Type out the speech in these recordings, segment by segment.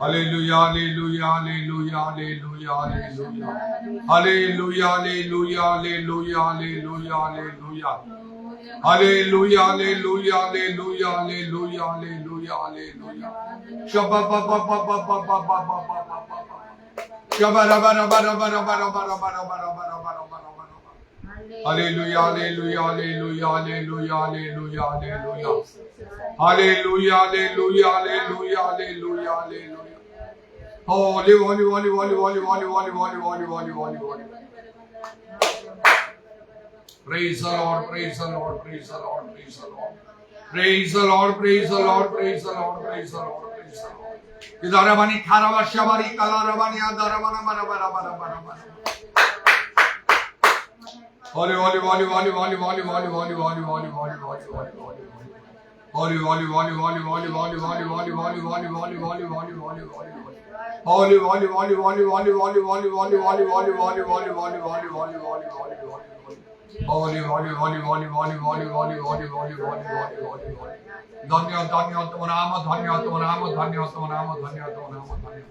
Hallelujah, hallelujah, hallelujah, hallelujah, hallelujah. Hallelujah, hallelujah, hallelujah, hallelujah, hallelujah. Hallelujah, hallelujah, hallelujah, hallelujah, hallelujah, hallelujah. Shabba ba ba ba ba ba ba ba ba ba ba ba. Shabba ra ba ra ba ra ba ra ba ra ba ra ba ra ba ra ba ra ba ra ba ra ba ra ba. Hallelujah, hallelujah, hallelujah, hallelujah, hallelujah, hallelujah. Hallelujah, hallelujah, hallelujah, hallelujah, hallelujah. Holy, holy, holy, holy, holy, holy, holy, holy, holy, holy, holy, holy. Praise the Lord, praise the Lord, praise the Lord, praise the Lord. Praise the Lord, praise the Lord, praise the Lord, praise the Lord, praise the Lord. Idarabani kharavashabari kalarabani adarabana bara bara bara bara bara. Holy, holy, holy, holy, holy, holy, holy, holy, holy, holy, holy, holy, holy, holy. Holy, holy, holy, holy, holy, holy, holy, holy, holy, holy, holy, holy, holy, holy, holy. Holy, holy, holy, holy, holy, holy, holy, holy, holy, holy, holy, holy, holy, holy, holy, holy, holy, holy. Holy, holy, holy, holy, holy, holy, holy, holy, holy, holy, holy, holy, holy. Dhanya, dhanya, tuma nama, dhanya, tuma nama, dhanya, tuma nama, dhanya, tuma nama, dhanya.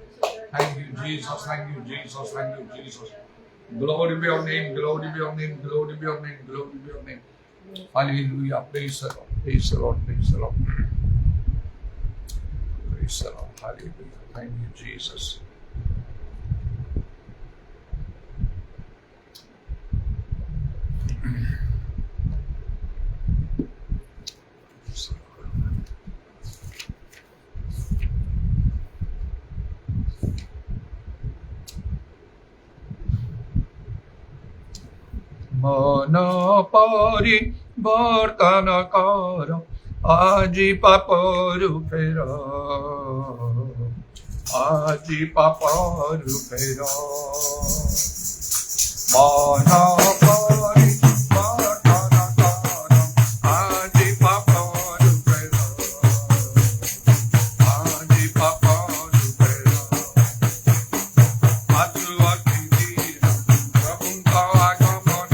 Thank you, Jesus. Thank you, Jesus. Thank you, Jesus. Glory be your name. Glory be your name. Glory be your name. Glory be your name. Hallelujah. Praise the Lord. Praise the Lord. Praise the Lord. Praise the Lord. Hallelujah. Thank you, Jesus. মন পরিবর্তন কর আজি পাপ রূপের আজি পাপ রূপের মন পরিবর্তন কর আজি পাপ রূপের আজি পাপ রূপের আজু অতিথি প্রভুঙ্ক আগমন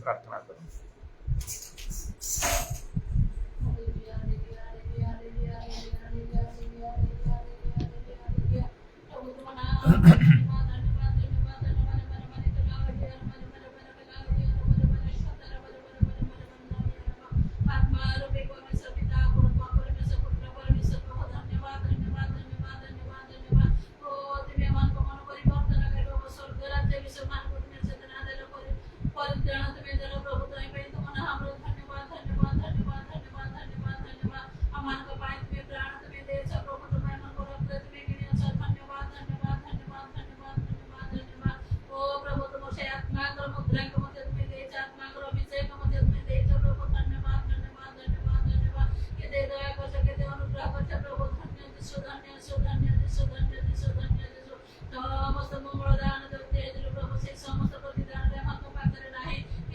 प्रार्थना करो।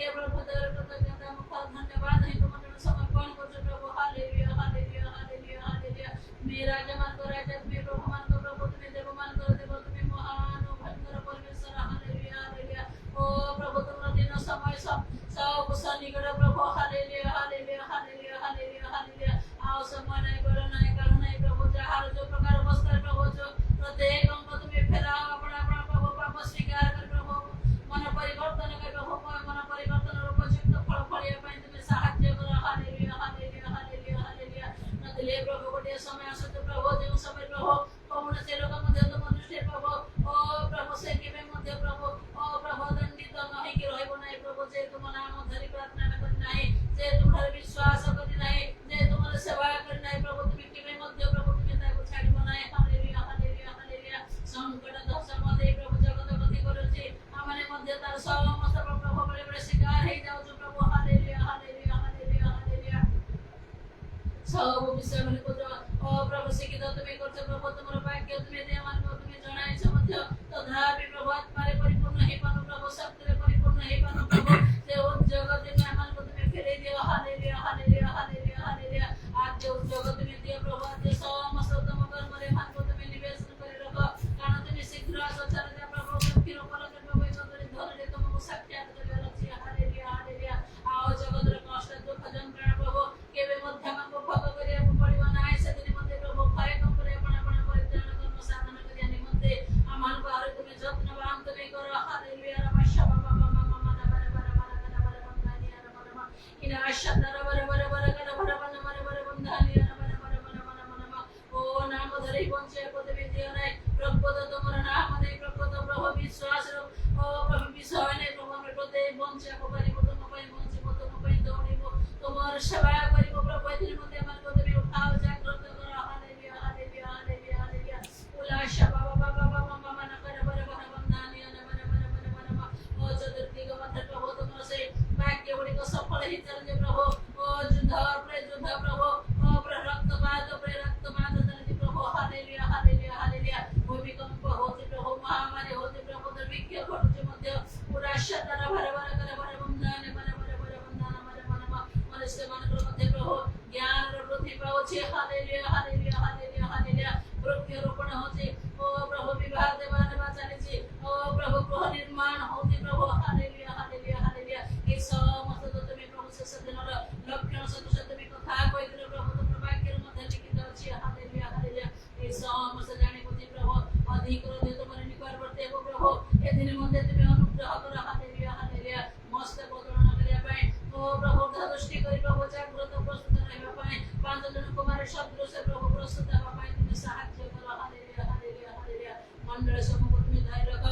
केवल पदर कृतज्ञता मुखार धन्यवाद है तुम्हारे समर्पण को जो प्रभु हालेलुया हालेलुया हालेलुया हालेलुया मेरा जमान को राजा तुम्हें प्रभु मान को प्रभु तुम्हें देव मान को देव तुम्हें महान ओ भयंकर परमेश्वर हालेलुया हालेलुया ओ प्रभु तुम्हारा दिन समय सब सन्निकट प्रभु hallelujah hallelujah hallelujah hallelujah hallelujah आओ समय नहीं करो नहीं करो नहीं प्रभु जहाँ जो प्रकार वस्त्र प्रभु जो प्रत्येक अंग तुम्हें फैलाओ अपना अपना प्रभु पाप स्वीकार कर प्रभु मन परिवर्तन कर प्रभु मन परिवर्तन उपयुक्त फल फलिया ପାଇଁ तुम्हें साहाय्य करो हालेलुया हालेलुया हालेलुया हालेलुया नदिले प्रभु गोटे समय आसत प्रभु जो समय प्रभु कौन से लोग मध्य तुम दृष्टि प्रभु ओ प्रभु से केबे मध्य प्रभु ओ प्रभु दंडित नहीं कि रहबो नहीं प्रभु जे तुम नाम धरि प्रार्थना करि नहीं जे तुम्हारे विश्वास करि नहीं जे तुम्हारे सेवा करि नहीं प्रभु तुम केबे मध्य प्रभु तुम ताको छाड़िबो नहीं हालेलुया हालेलुया हालेलुया संकट दश मध्य प्रभु जगत गति करूची हमने मध्य तार समस्त प्रभु बड़े बड़े शिकार हे जाऊ जो प्रभु हालेलुया हालेलुया हालेलुया हालेलुया सब विषय में को ओ प्रभु शिक्षित तुम्हें करते प्रभु तुम्हारा वाक्य तुम्हें दे मान को तुम्हें जणाई छ मध्य तथापि प्रभु आत्मारे परिपूर्ण हे पानु प्रभु शक्तिरे परिपूर्ण हे पानु प्रभु जे उस जगत में मान को तुम्हें फेरे दियो हालेलुया हालेलुया हालेलुया हालेलुया आज जो जगत में दियो प्रभु आज समस्त तुम कर्म रे मान को तुम्हें निवेश कर रखो कारण तुम्हें शीघ्र सचर दे प्रभु फिर पर प्रभु जगत धरे तुमको साक्षात कर रखी हालेलुया हालेलुया आओ जगत रे कष्ट दुख जंत्रणा प्रभु केबे मध्यम को भोग करिया पड़िबो नाही सेदिन मध्ये प्रभु भय कम करे अपना अपना परित्याग कर्म साधन करिया निमंते अमान बाहर तुम्हें जत्नवान तुम्हें करो हालेलुया रमशा बाबा मामा मामा नबर बर बर बर बर बंदानिया नबर मा इन आशतर बर बर बर कर बर बन बर बर बंदानिया नबर बर बर बर बर ओ नाम धरि पहुंचे को तुम्हें दियो नाही प्रभु तो तुम्हारा नाम नहीं प्रभु तो प्रभु विश्वास रो ओ प्रभु विश्वास नहीं प्रभु में प्रते पहुंचे को परिबो तुम पई पहुंचे को तुम पई दौड़िबो तुम्हार सेवा करिबो प्रभु दिन मध्ये मन को तुम्हें उठाओ जागृत करो हालेलुया हालेलुया हालेलुया हालेलुया उलाशा बाबा बाबा बाबा मामा न कर बर बर बंदानिया न बर बर बर बर ओ चतुर्थी को मत प्रभु तुमरा से वाक्य गुडी को सफल ही चल जे प्रभु ओ युद्ध प्रभु ओ रक्तपात चलती प्रभु हालेलुया हालेलुया हालेलुया भूमिकंप होते प्रभु महामारी होते प्रभु दुर्भिक्ष घटुचे मध्य पूरा शतर भर भर कर भर बंधन भर भर भर बंधन भर मन मनुष्य मन मध्य प्रभु ज्ञान रो वृद्धि पाउछे हालेलुया हालेलुया हालेलुया हालेलुया वृक्षारोपण होते ओ प्रभु विवाह देवा देवा चलेछे ओ प्रभु गृह निर्माण होते प्रभु हालेलुया हालेलुया हालेलुया ए समस्त तुम्हें प्रभु शेष दिनर लक्षण सदृश तुम्हें कथा कहिदिले प्रभु तुम वाक्यर मध्य लिखित अछि हालेलुया हालेलुया ए समस्त जानि बुझि प्रभु अधिक हृदय तुम्हारे निकटवर्ती हो प्रभु ए दिन मध्य तुम्हें अनुग्रह कर हालेलुया हालेलुया मस्त बदलना करिया पाए ओ प्रभु दृष्टि करि प्रभु जागृत प्रस्तुत रहबा पाए पांच जन कुमार शब्द से प्रभु प्रस्तुत हेबा पाए तुम्हें सहायता कर हालेलुया हालेलुया हालेलुया मंडल समूह तुम्हें धैर्य रख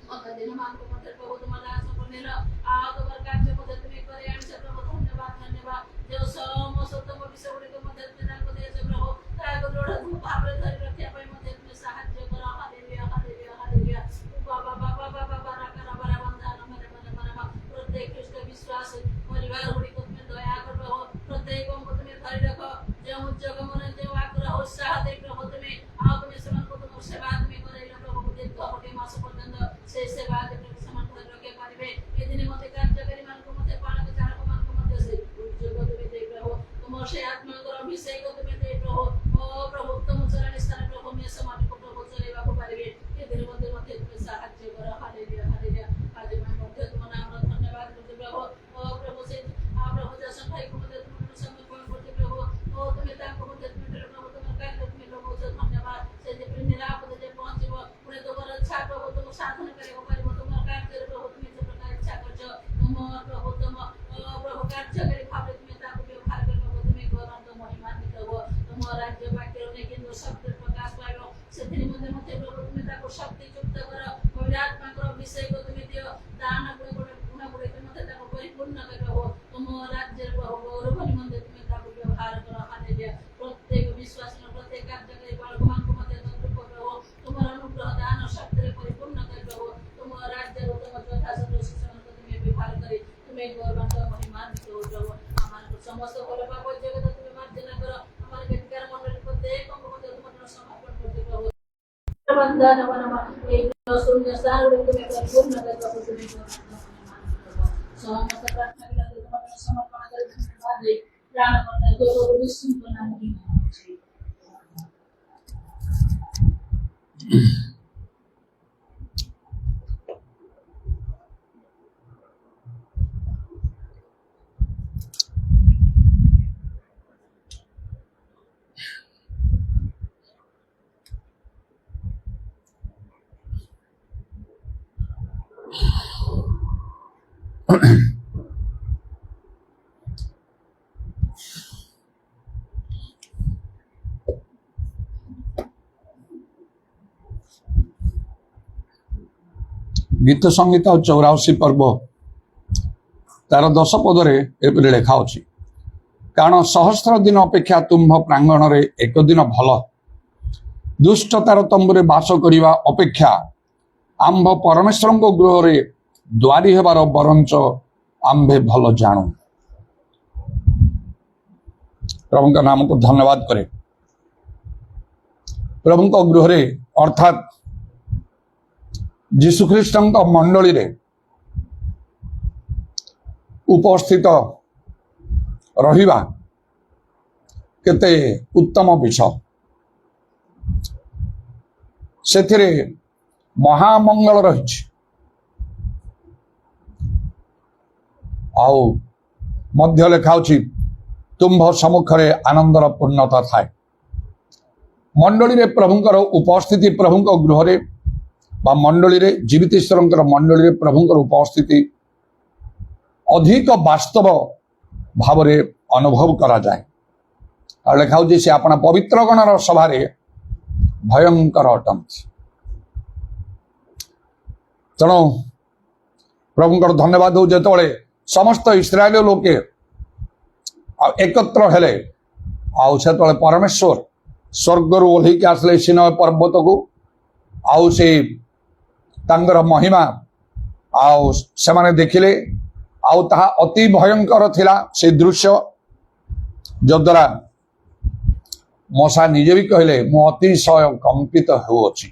मत दिन मान को मत प्रभु तुम्हारा संपन्न आ तुम्हार कार्य मध्य तुम्हें करे आनसे प्रभु धन्यवाद धन्यवाद जो समस्त तुम विषय गुडी को मध्य तुम्हें को दे प्रभु ताको दृढ़ भाव रे धरि रखिया पाए मध्य तुम्हें सहायता कर हालेलुया हालेलुया हालेलुया बाबा बाबा बाबा बारा बारा बंधन मरे मरे मरे प्रत्येक ख्रिस्ट विश्वास परिवार गुडी को तुम्हें दया कर प्रभु प्रत्येक को तुम्हें धरि रखो जो जग मन जो आग्रह उत्साह दे प्रभु तुम्हें आओ तुम्हें समान को तुम सेवा तुम्हें करैला प्रभु दीर्घ कोटि मास पर्यंत से सेवा दे प्रभु समान कर रखे पारिबे ए दिन मते कार्यकारी मान को मते पालक चालक मान को मते से जग तुम्हें दे प्रभु तुम से आत्मा को अभिषेक को तुम्हें दे प्रभु ओ प्रभु तुम चरण स्थान प्रभु में समान को प्रभु चलेबा को पारिबे ए दिन मते तुम्हें सहायता कर हालेलुया हालेलुया आज मैं मते तुम नाम धन्यवाद करते प्रभु ओ प्रभु से आ प्रभु जसन भाई को मते तुम समर्पण करते प्रभु ओ तुम्हें ताको मते तुम्हें प्रभु तुम कार्य तुम्हें प्रभु धन्यवाद से जे निरापद जे पहुंचबो पुणे तुम्हारा इच्छा प्रभु तुम साधन करेबो पारिबो तुम्हारा कार्य प्रभु तुम्हें जे प्रकार इच्छा करछो तुम प्रभु तुम प्रभु कार्य करे भाव तुम्हें ताको व्यवहार कर प्रभु तुम्हें गौरव महिमान्वित हो तुम राज्य वाक्य ने केंद्र शब्द प्रकाश पाइबो सेथिनि मते मते प्रभु तुम्हें ताको शक्ति युक्त कर पवित्र आत्मा को अभिषेक को तुम्हें दियो दान गुण गुण मते ताको परिपूर्ण कर प्रभु तुम राज्य प्रभु गौरव निमंते तुम्हें ताको व्यवहार कर हालेलुया प्रत्येक विश्वास में प्रत्येक कार्य करे भगवान को मते तंत्र प्रभु तुम्हारा अनुग्रह दान शक्ति रे परिपूर्ण कर प्रभु तुम राज्य रो तुम तथा सदस्य को तुम्हें व्यवहार करे तुम्हें गौरव महिमान्वित हो प्रभु हमार को समस्त फल पाप जगत तुम्हें मार्जन कर हमारे व्यक्तिगत मंडल प्रत्येक को मते तुम्हारा समर्पण करते प्रभु बंधन वनमा एक शून्य स्थान रे तुम्हें परिपूर्ण कर प्रभु तुम्हें ସମସ୍ତ ପ୍ରାର୍ଥନା ବିନତି ତୁମର ସମର୍ପଣ କରି ଧନ୍ୟବାଦ ଦେଇ ପ୍ରାଣକର୍ତ୍ତା ଗୌରବ ବିଷ୍ଣୁଙ୍କ ନାମରେ ମାଗୁଛି। गीत संगीत 84 पर्व तार 10 पदरे एपरि लेखा अछि कारण सहस्र दिन अपेक्षा तुम्भ प्रांगण रे एक दिन भल दुष्टतार तंबुरे बास करिवा अपेक्षा आंभ परमेश्वर गृह रे द्वारी हेबार बरंच आंभे भल जानू। प्रभु का नाम को धन्यवाद करे। प्रभु को गृह रे अर्थात जीशुख्रीष्ट मंडली रे उपस्थित रहिबा केते उत्तम विषय सेथिरे महामंगल रही आउ मध्य लेखा तुम्भ सम्मुखरे आनंदर पूर्णता थाए। मंडली रे प्रभुंकर उपस्थिति प्रभुंक गृह रे बा मंडली रे जीवितेश्वर मंडली रे प्रभुंकर उपस्थिति अधिक वास्तव भाव रे अनुभव करा जाए। और लेखा से अपना पवित्र गणर सभा रे भयंकर अटंती। तेणु प्रभुंकर धन्यवाद हो जेतबळे समस्त इस्राएल लोके एकत्र हेले आउ सेतबळे परमेश्वर स्वर्गरु ओल्हीके आसले सिनय पर्वत को आउ से तांगर महिमा आउ सेमाने देखिले आउ ताहा अति भयंकर थिला से दृश्य जद्वारा मशा निजे भी कहले मु अतिशय कंपित होउछि।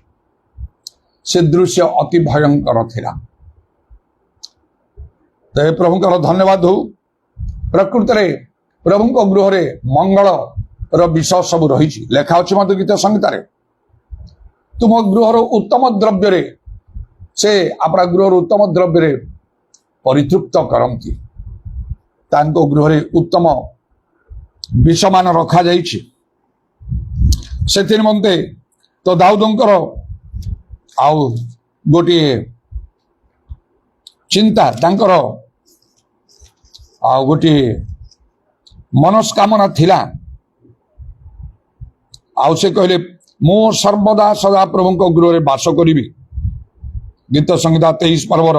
से दृश्य अति भयंकर थिला। तो प्रभुंकर धन्यवाद हो। प्रकृत रे प्रभुंक गृह रे मंगल र विषय सब रही लेखा अछि मत गीत संहिता रे तुम गृहर उत्तम द्रव्य रे से अपना गृहर उत्तम द्रव्य रे परितृप्त करंती। तांको गृह रे उत्तम विषमान रखा जाइछि। से निमंते तो दाऊदंकर आउ गोटे चिंता तांकर आउ गोटे मनस्कामना थिला आउ से कहले मो सर्वदा सदा प्रभुंक गृह रे वास करिवि। गीत संहिता 23 पर्वर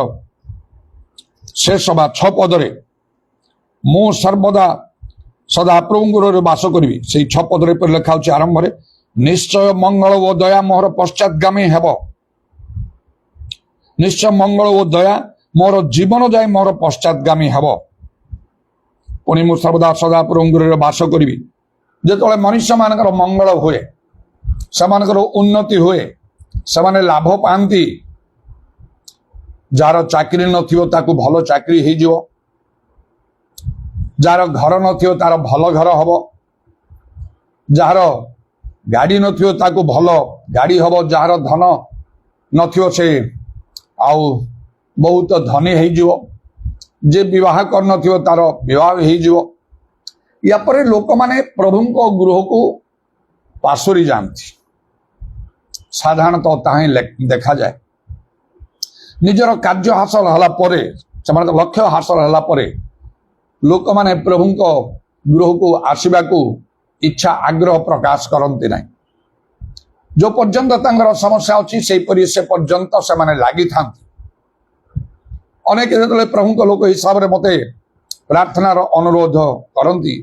शेष बा 6 पदरे मो सर्वदा सदा प्रभुंक गृह रे वास करिवि। से 6 पदरे पर लेखा अछि आरंभ रे निश्चय मंगल ओ दया मोर पश्चातगामी हेब। निश्चय मंगल ओ दया मोर जीवन जाय मोर पश्चातगामी हेब। पुणी मु सर्वदा सदा प्रभुंक गृह रे वास करिवि। जेतबळे मनुष्य मानकर मंगल हुए सेमानकर उन्नति हुए सेमाने लाभ पांती जार चाकरी नथियो ताकू भलो चाकरी हे जिवो जार घर नथियो तार भलो घर हबो जार गाड़ी नथियो ताकू भलो गाड़ी हबो जार धन नथियो से आउ बहुत धनी हे जिवो जे विवाह कर नथियो तार विवाह हे जिवो। या पर लोक माने प्रभुंक गृह को पासोरी जानती साधारणतः ताही देखा जाए। निजर कार्य हासिल हला परे सेमान लक्ष्य हासिल हला परे लोक माने प्रभुंक गृह को आसीबा को इच्छा आग्रह प्रकाश करती नहीं। जो पर्यंत तांगर समस्या अछि से परि से पर्यंत से माने लागि थांती। अनेक जेतले प्रभुंक लोक हिसाब रे मते प्रार्थनार अनुरोध करती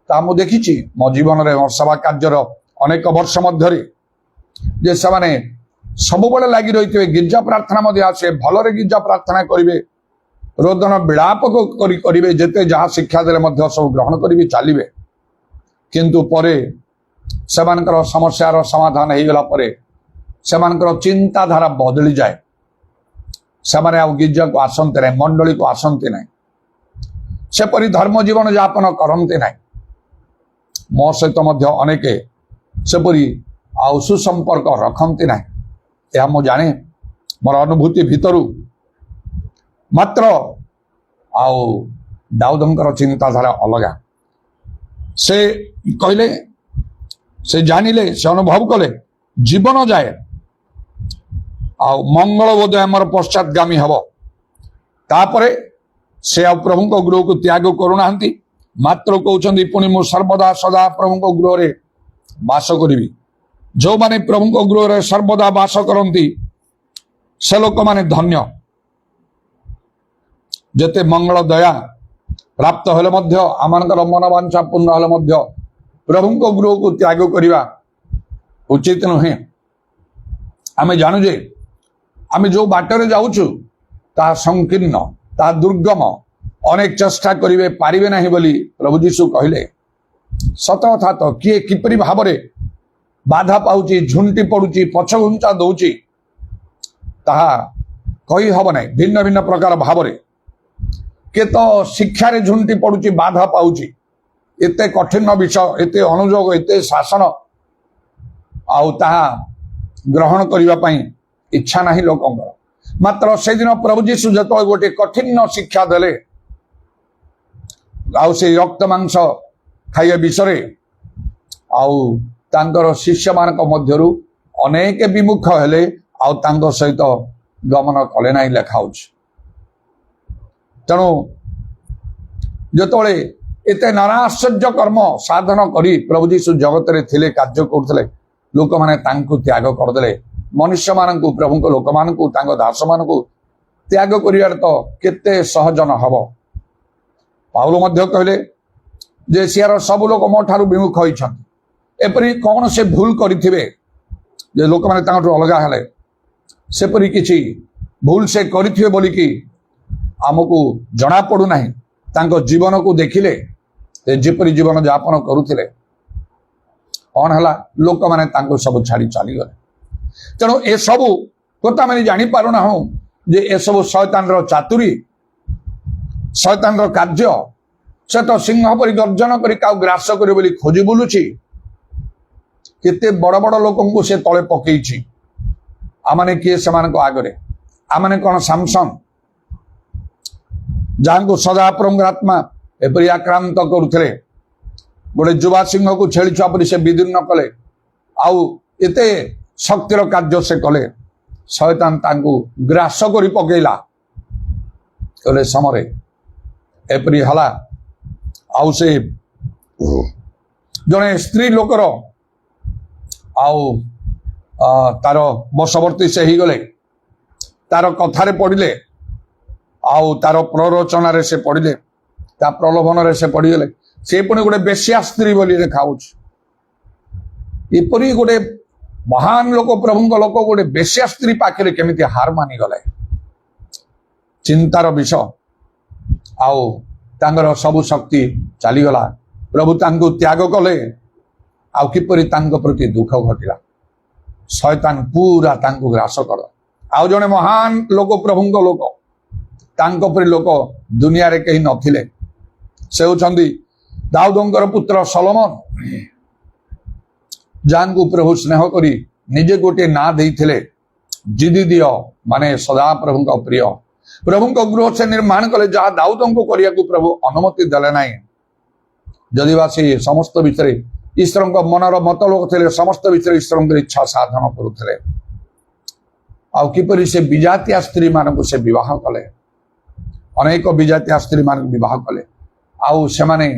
ता मु देखिछि मो जीवन रे सभा कार्यर अनेक वर्ष मध्यरे जे सेमाने सब बळे लागि रहितबे गिरजा प्रार्थना मध्ये आसे भलरे गिरजा प्रार्थना करिवे रोदन विलाप को करिवे जेते जहा शिक्षा देले मध्ये सब ग्रहण करिवे चालिवे किंतु परे सेमानकर समस्यार समाधान हे गेला परे सेमानकर चिंताधारा बदली जाए। सेमाने आ गिरजा को आसंते नहीं मंडली को आसंते नहीं सेपरी धर्म जीवन यापन करते ना मो सहित अनेक सेपरी आउ सुसंपर्क रखती ना यह मु जाने मोर अनुभूति भितर मात्र आउ दाऊदंकर चिंताधारा अलग से कहले से जानिले से अनुभव कले जीवन जाए आउ मंगल बोध आमर पश्चातगामी हम तापरे से आ प्रभु को गृह को त्याग करूना मात्र कहते पुणी मु सर्वदा सदा प्रभु को गृह रे बास करी जो माने प्रभु को गृह रे सर्वदा बास करती से लोक माने धन्य जेते मंगल दया प्राप्त हेले मध्य आमनकर मनोवांछा पूर्ण हेले मध्य प्रभु को गृह को त्याग करवा उचित नुहे आमे जानू जे आमे जो बाटरे जाउछु ता संकीर्ण ता दुर्गम अनेक चेष्टा करिवे पारिबे नाही बोली प्रभु यीशु कहले सत कथा तो किए किपरि भाबरे बाधा पाउची झुंटी पडुची पछघुंचा दउची ताहा कहि हब नाही भिन्न भिन्न प्रकार भाबरे के तो शिक्षा रे झुंटी पडुची बाधा पाउची एते कठिन विषय एते अनुयोग एते शासन आउ ताहा ग्रहण करिवा पई इच्छा नाही लोकंकर मात्र से दिन प्रभु यीशु जत गोटे कठिन शिक्षा देले आउ से रक्त मांस खाइए विषय आउ तांकर शिष्य मानक मध्यरु अनेक विमुख हेले आउ तांको सहित गमन कले नाही लेखाउछ तेणु जतोले एते नाना आश्चर्य कर्म साधन करी प्रभु यीशु जगत रे थिले कार्य करथले लोक माने तांको त्याग करदेले मनुष्य मानकु प्रभु को लोक मानकु तांको दास मानकु त्याग करिवार तो केते सहजन हबो पाउल मध्य कहले जे सियार सब लोक मो ठारू विमुख होइछन एपरि कोन से भूल करिथिबे जे लोक माने तांको अलगा हेले सेपरि किछि भूल से करिथिबे बोली कि आमको जना पड़ू नाही तांको जीवन को देखिले जेपरि जीवन यापन करुथिले कौन हला लोक माने तांको सब छाड़ी चली गले तेणु ए सबु कथा मैंने जानी पारुना हूं जे ए सब शैतान रो चातुरी शैतान रो कार्य से तो सिंह परि गर्जन करी का ग्रास करे बोली खोजी बुलुची केते बड़ बड़ लोकन को से तळे पकेइची आमाने किए समान को आगरे आमाने कोन सामसन जहां को सदा प्रभु आत्मा एपरि आक्रांत करुथले गोटे युवा सिंह को छेली छुआ परि से विदीर्ण कले आउ एते शक्तिर कार्य से कले शैतान तांको ग्रास करी पकेला कले समरे एपरि हला आउ से जने स्त्री लोकर आउ तार बशवर्ती से ही गले तार कथारे पड़िले आउ तार प्ररोचन रे से पड़िले ता प्रलोभन रे से पड़ीगले से पुणी गोटे बेश्या स्त्री बोली देखाउछ एपरि गोटे महान लोक प्रभु लोक गोटे बेश्या स्त्री पाखे केमिति हार मानी गले चिंतार विषय आउ तांगर सब शक्ति चलीगला प्रभु तांको त्याग कले आउ किपरि तांको प्रति दुख घटिला शैतान पूरा तांको ग्रास कर आउ जने महान लोक प्रभु लोक तांको परि लोक दुनिया रे कहीं नथिले से होचंदी दाऊदंकर पुत्र सलोमन जान को प्रभु स्नेह करी निजे गोटे ना देइथिले जिदिदियो माने सदा प्रभु का प्रिय प्रभु को गृह से निर्माण कले जहाँ दाऊदंको करिया को प्रभु अनुमति देले नाही जदि वासी समस्त विषय ईश्वर मनर मत लोक थे समस्त विषय ईश्वर इच्छा साधन करुले आउ किपरि से विजातीय स्त्री मान से विवाह कले अनेक विजातीय स्त्री मान विवाह कले आउ से माने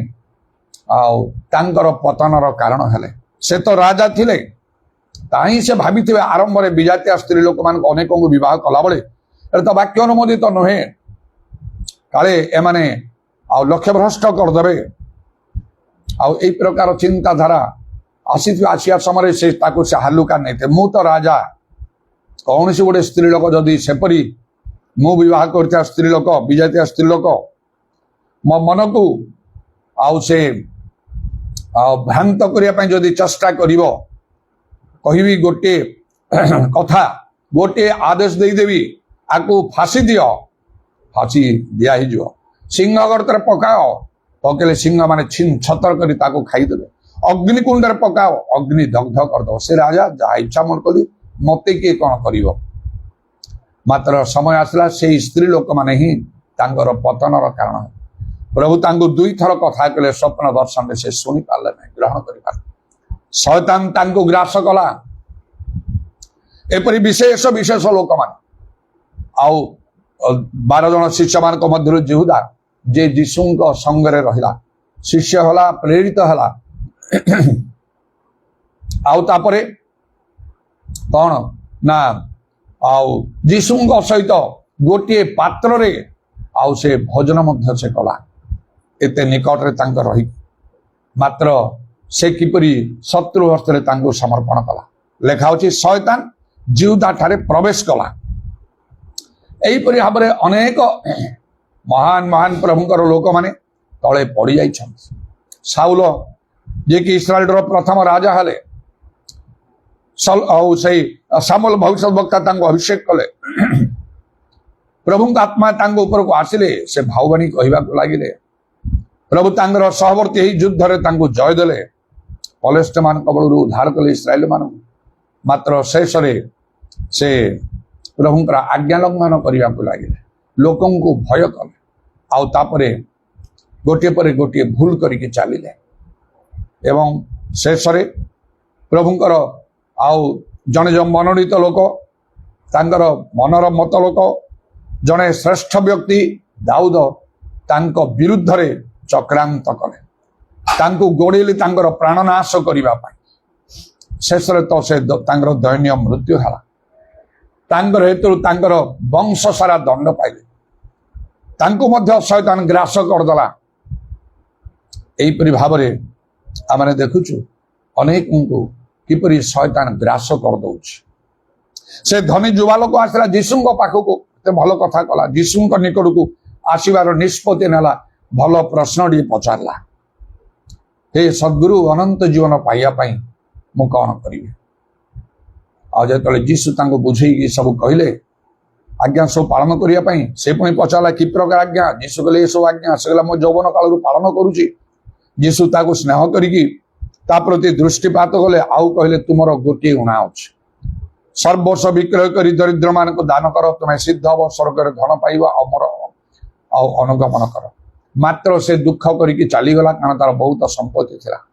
आउ तांकर पतनर कारण हेले से तो राजा थिले ताही से भाभी आरंभ में विजातीय स्त्री लोक मान अनेक को विवाह कला बेले तो वाक्य अनुमोदित तो नुहे काले एमाने आउ लक्ष्य भ्रष्ट करदे आउ ए प्रकार चिंताधारा आसिया समय से हालुका नहीं थे मु तो राजा कौन सी गोटे स्त्री लोक जदि सेपरी मु विवाह कर स्त्री लोक विजातीय स्त्री लोक मो मन को आउ से भ्रांत करने जदि चेष्टा कर कहि गोटे कथा गोटे आदेश देदेवी आपको फांसी दियो फांसी दिया ही जो सिंह गर्त पकाओ पकेले सिंह माने छिन छतर कर खाईदे अग्निकुंड पकाओ अग्नि दग्ध करदे से राजा जहा इच्छा मन कली मत किए कौन कर मात्र समय आसला से स्त्री लोक माने ही तांगर पतनर कारण प्रभु तांगु दुई थर कथा कले स्वप्न दर्शन से शुणी पारे ना ग्रहण कर शैतान तांगु ग्रास कला एपरी विशेष विशेष लोक मान आउ 12 जन शिष्य मान मध्य जिहुदा जे जीशु संगरे रहिला शिष्य होला प्रेरित होला आउ तापरे कौन ना आउ जीशु सहित गोटे पात्र रे आउ से भोजन मध्य से कला एते निकट रे तांको रही मात्र से किपरि शत्रु हस्तरे तांको समर्पण कला लेखा होची शैतान जिहुदा ठारे प्रवेश कला एही परि भाबरे अनेक महान महान प्रभुकर लोक माने तळे पड़ी जाई छथि साउल जे कि इस्राएल रो प्रथम राजा हले सामुएल भविष्यवक्ता तांको अभिषेक कले प्रभु आत्मा तांको ऊपर को आसिले से भाववाणी कहवा लगे प्रभु तांगर सहवर्ती ही युद्ध रे तांको जय देले पलेस्ट मान कबल उद्धार कले इस्राएल मान मात्र शेष से प्रभुंकर आज्ञा लंघन करने को लगे लोकों को भय कले आउ तापरे गोटे पर गोटे भूल करके चलिले एवं शेष प्रभुंकर आउ जने जो मनोनीत लोक तांकर मनर मत लोक जने श्रेष्ठ व्यक्ति दाऊद तांको विरुद्ध रे चक्रांत कले तांको गोड़ेली तांकर प्राणनाश करिबा पाई शेष तो से तांकर दयनीय मृत्यु हला तांकर हेतु तांकर वंश सारा दंड पाइले तांको मध्य शैतान ग्रास करदला एहीपरि भावरे आमने देखुछु अनेक को किपरि शैतान ग्रास कर दउछि से धनी युवा लोक आसला जीशु पाखक भल कथा कला जीशु निकट को आसबार निष्पत्ति नेला भल प्रश्न पचारला हे सद्गुरु अनंत जीवन पाइबा मु कौन करी आते जीशु बुझे सब कहले आज्ञा सब पालन करने से पुणी पचारा कि प्रकार आज्ञा जीशु कहले ये सब आज्ञा से कहला मो यौवन काल पालन करुची जीशु ताको स्नेह करिकी ता प्रति दृष्टिपात कले आउ कहले तुमर गोटे उणा अच्छे सर्वस्व विक्रय कर दरिद्र मान को दान कर तुम्हें सिद्ध हम स्वर्ग धन पाइबा अमर अनुगमन कर मात्र से दुख करके चलीगला कारण तार बहुत संपत्ति थिला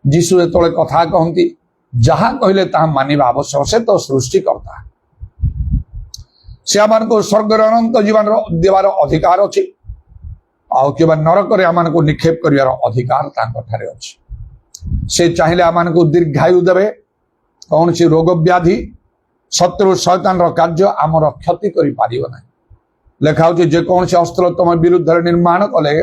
जीशु जो कथा कहती जहा कहले ता मानिबा आवश्यक से तो सृष्टि करता से आमान को स्वर्ग अनंत जीवन देवार अधिकार अच्छी आउ कि नरक आमान को निक्षेप कर अधिकार तांको अच्छी से चाहिए आमान को दीर्घायु देवे कौन सी रोग व्याधि शत्रु शैतान कार्य आमर क्षति कर लेखा हो जेकोसी अस्त्र तुम विरुद्ध निर्माण कले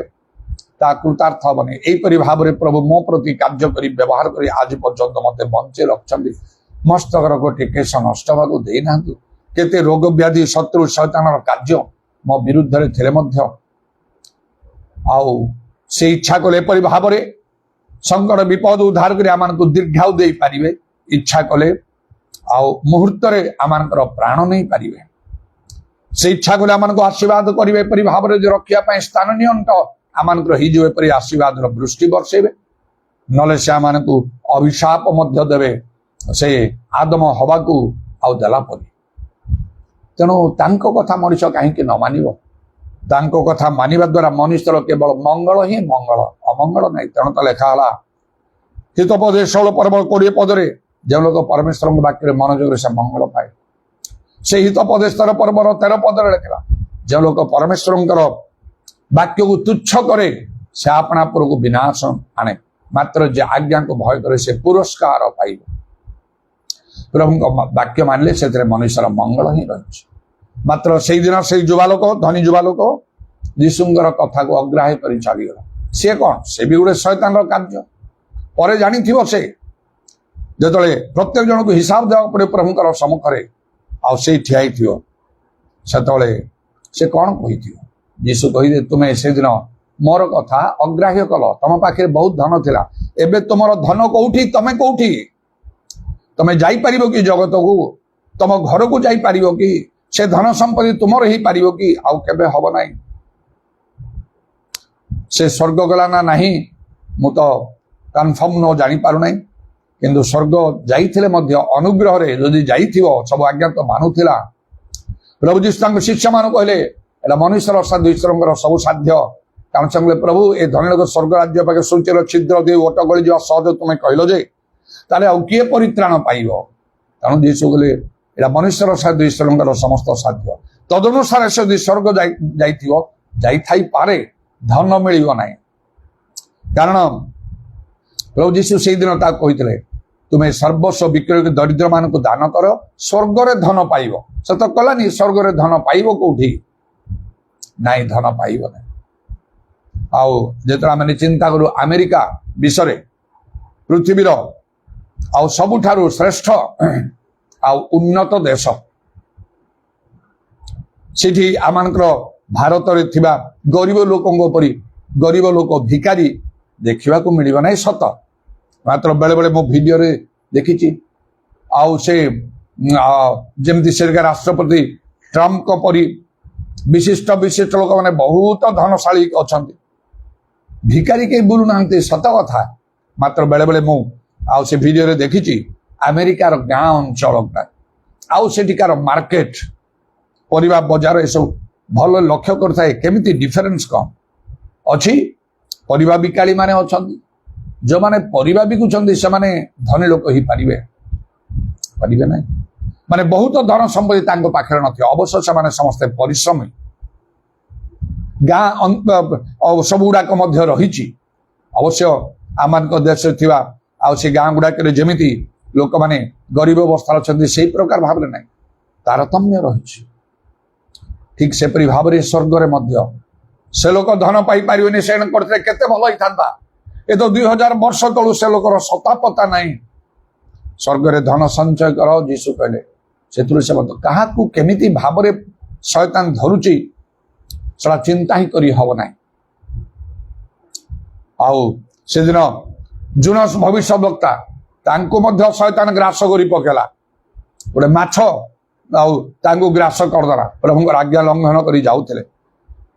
ता कृतार्थ हबनी एहीपरि भाव में प्रभु मो प्रति कार्य कर व्यवहार कर आज पर्यंत मत बंचे रखिंट मस्तकर गोटे केश नष्ट होगा देना केते रोग व्याधि शत्रु शैतान कार्य मो विरुद्ध थे आउ से इच्छा कले एपरि भाव में संकट विपद उद्धार कर आमान को दीर्घायु दे पारिबे इच्छा कले आउ मुहूर्त आमान प्राण नहीं पारिबे से इच्छा कले आमान को आशीर्वाद करेंगे एपरि भाव में रखा स्थान नियंट आमान हो एपरि आशीर्वाद वृष्टि बरसेबे नले से आमान को अभिशाप मध्य देवे से आदम हवा को आउ देला परी तेणु तांको कथा मनुष्य कहीं न मानिबो तांको कथा मानिबा द्वारा मनुष्यर केवल मंगल ही मंगल अमंगल नहीं तेणु तो लिखा हितपदे 16 पर्व 20 पदरे जो लोग परमेश्वर वाक्य मनोजोग से मंगल पाए से हितपदे 17 पर्व 13 पदरे लिखला जो लोग परमेश्वर वाक्य को तुच्छ करे से अपना पुर को विनाश आने मात्र जे आज्ञा को भय करे से पुरस्कार पाइब प्रभु वाक्य मानले से मनुष्यर मंगल ही रही मात्र से दिन से युवा लोक धनी युवा लोक जीशुंकर कथा को अग्राह्य कर चलीगला सी कौन से भी गोटे शैतान कार्य पर जानी से जो प्रत्येक जन को हिसाब देवा पड़े प्रभुकर सम्मुखें आउ से ठिया से कौन कही जीशु कही तुम्हें से दिन मोर कथा अग्राह्य कल तुम पाखे बहुत धन थिला एबे तुमर धन कौठी तमें कौठी तमें जाइपर कि जगत को तुम घर को जाइपर कि से धन संपत्ति तुमर ही पार कि आउ केबे हब नहीं से स्वर्ग गला ना नहीं मु तो कन्फर्म न जानी पारु नहीं किंतु स्वर्ग जाइथिले मध्य अनुग्रह रे जदि जाइथिबो सब आज्ञा तो मानुथिला प्रभु जीशु शिष्य मान कहले एला मनुष्यर असाध्य ईश्वरंकर सब साध्य कारण संगे प्रभु ए धनी स्वर्ग राज्य पाखे सूचीर छिद्र दे ओट गली जा सहज तुम्हें कहल जे ताले आउ किए परित्राण पाइब तेणु जीशु कहले एला मनुष्यर साध्य ईश्वरंकर समस्त साध्य तदनुसार से यदि स्वर्ग जाई पारे धन मिलिब नहीं कारण प्रभु जीशु से दिन ता कहते तुम्हें सर्वस्व विक्रय दरिद्र मान को दान कर स्वर्ग रे धन पाइब से तो कलानी स्वर्ग रे धन पाइब कौटी नाई धन पाइब नहीं आउ जो आम चिंता करूँ अमेरिका विषय पृथ्वीर आउ सबुठारु श्रेष्ठ आउ उन्नत देश सेठी आमानकर भारत रे थिबा गरीब लोकों परी गरीब लोक भिकारी देखा मिल ना सत मात्र बेले बेले मो भिडियो रे देखी आउ से जमती से राष्ट्रपति ट्रम्प को परी विशिष्ट विशिष्ट लोक मैंने बहुत धनशाली अच्छा भिकारी के बुलू ना सत कथा मात्र बेले बेले मु आउ से भिडियो रे देखी अमेरिकार गाँ अंचल आउ सेठिकार मार्केट परिबा बजार ये सब भल लक्ष्य करथाए केमिति डिफरेंस कम अच्छी परिबा बिकाली माने अछंती जो माने परिबा बिकुछंती से माने धनी लोक ही पारिबे पारिबे नहीं माने बहुत धन संपत्ति तांको पाखरे नथि अवश्य से माने समस्त परिश्रमी गाँ सब गुड़ाक मध्य रही अवश्य आमान देश थिबा आ से गाँ गुड़ाक जमिति लोक माने गरीब अवस्था अच्छा से प्रकार भाव नहीं तारतम्य रही ठीक सेपरी भाव में स्वर्ग रे मध्य से लोक धन पाई पारिबेनी से करते केते भल होई थांता ए तो 2000 वर्ष तळु से लोकर सता पता नहीं स्वर्ग रे धन संचय कर जीशु कहले सेतुरे से मत कहा को केमिति भाव रे शैतान धरुची सला चिंता ही करी हब नाही आउ से दिन जुनस भविष्य वक्ता तांको मध्य शैतान ग्रास करी पकेला गोटे माछ आउ ग्रास करदेला प्रभु आज्ञा लंघन कर जाऊे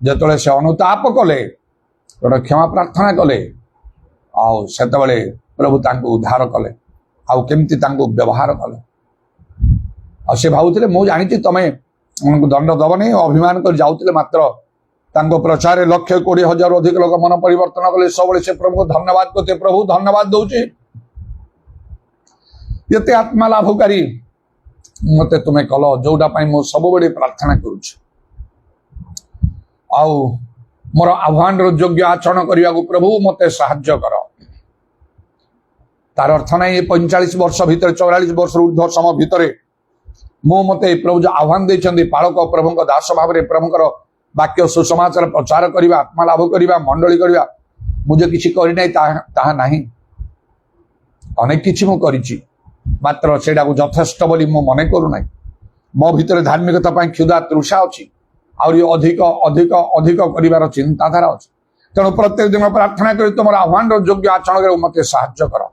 जिते से अनुताप कले गोटे क्षमा प्रार्थना कले आते प्रभु उद्धार कले आउ केमती व्यवहार कले आ से भावुले मु जानी तुम्हें उनको दंड दब नहीं अभिमान कर जाऊे मात्र प्रचार 1,20,000 अधिक लोक मन परिवर्तन कले सब से प्रभु को धन्यवाद करते प्रभु धन्यवाद दौचे ये आत्मा लाभकारी मते तुम्हें कल जोटा मु सब बड़े प्रार्थना करुछ आउ मोर आह्वान योग्य आचरण करने को प्रभु मते साहाय्य कर तार अर्थ नहीं 45 वर्ष भितर 44 वर्ष ऊर्ध्व समय भितर मु मते प्रभु जो आह्वान देछंदी पालक प्रभु दास भाव में प्रभुकर वाक्य सुसमाचार प्रचार करवा आत्मा लाभ करवा मंडली करवा मुझे किसी करना ताहा नहीं अनेक किसी मु करिछि मात्र से यथेष्ट बोली मु मन करूना मो भितर धार्मिकता क्षुधा तृषा अच्छी आहरी अधिक अधिक अधिक कर चिंताधारा अच्छी तेणु प्रत्येक दिन प्रार्थना कर तुम आह्वान योग्य आचरण मत साहाय्य कर